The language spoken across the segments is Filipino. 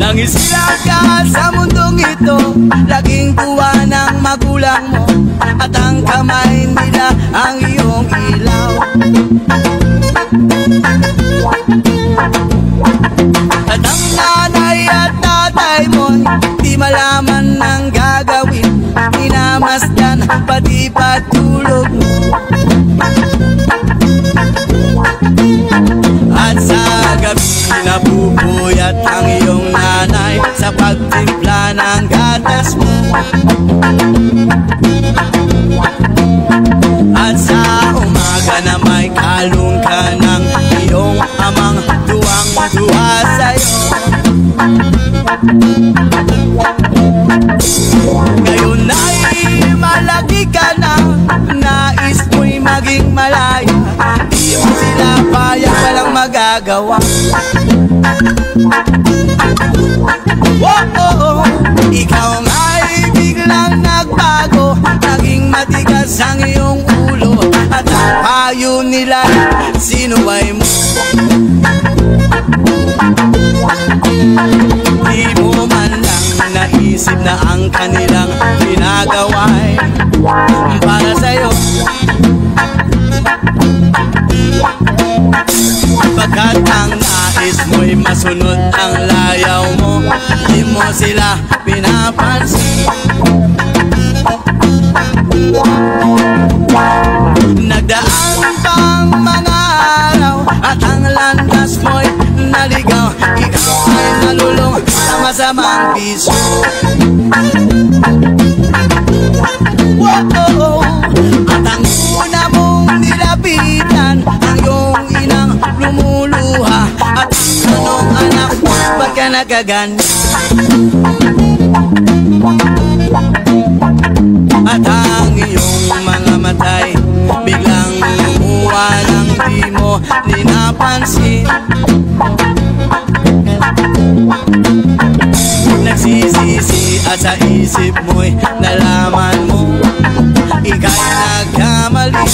Nangisila ka sa mundong ito, laging tuwa ng magulang mo, at ang kamay nila ang iyong ilaw. At ang nanay at tatay mo'y di malaman ng gagawin, minamasdan pati patulog mo. At sa gabi napupuyat ang iyong nanay sa pagtimpla ng gatas mo. At sa umaga na may kalong ka ng iyong amang tuwang-tuwa sa'yo. Ngayon ay malaki ka na, nais mo'y maging malaya, di mo sila payag, walang magagawa. Whoa, ikaw nga'y biglang nagbago, naging matigas ang iyong ulo, at ang payo nila sinuway mo. Di mo man lang naisip na ang kanilang ginagawa'y para sa'yo. Pagkat ang nais mo'y masunod ang layaw mo, di mo sila pinapansin. Nagdaan pang mga araw at ang landas mo'y naligaw, ikaw ay nalulong sa masamang bisyo. Whoa, at ang una mong nilapitan ang iyong inang lumuluha, at anong anak, ba't ka nagaganda? At ang iyong mga matay biglang lumuha nang di mo dinapansin. Nagsisisi at sa isip mo'y nalaman mo ika'y nagkamali.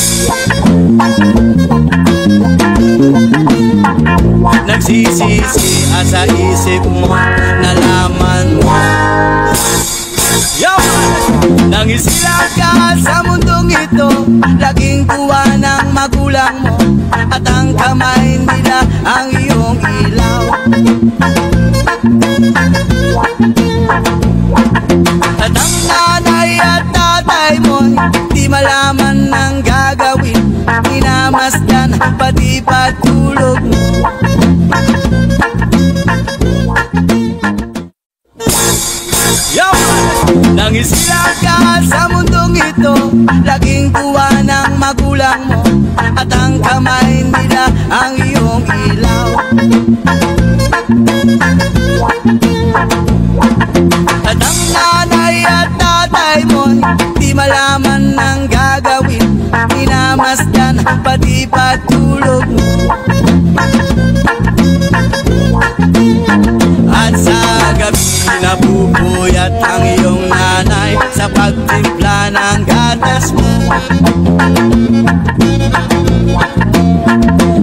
Nagsisisi at sa isip mo nalaman mo. Nangisila ka sa mundong ito, laging tuwa ng magulang mo, at ang kamay nila ang iyong ilaw. At ang nanay at tatay mo'y di malaman ng gagawin, minamasdan pati patulog mo. Nangisila ka sa mundong ito, laging tuwa ng magulang mo, at ang kamay nila ang iyong ilaw. At ang nanay at tatay mo'y di malaman ng gagawin, minamasdan pati patulog mo. At sa gabi napupuyat ang iyong nanay sa pagtimpla ng gatas mo.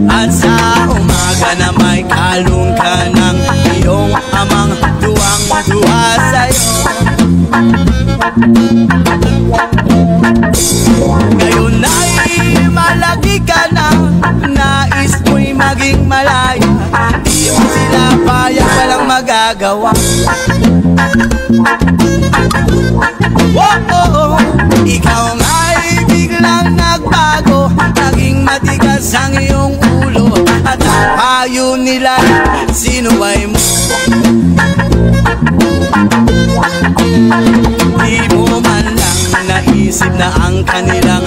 At sa umaga na may kalong ka ng iyong amang tuwang-tuwa sa'yo. Ngayon ay malaki ka na, nais mo'y maging malaya, di mo sila payag, walang magagawa. Whoa, ikaw nga'y biglang nagbago, naging matigas ang iyong ulo, at ang payo nila sinuway mo. Di mo man lang naisip na ang kanilang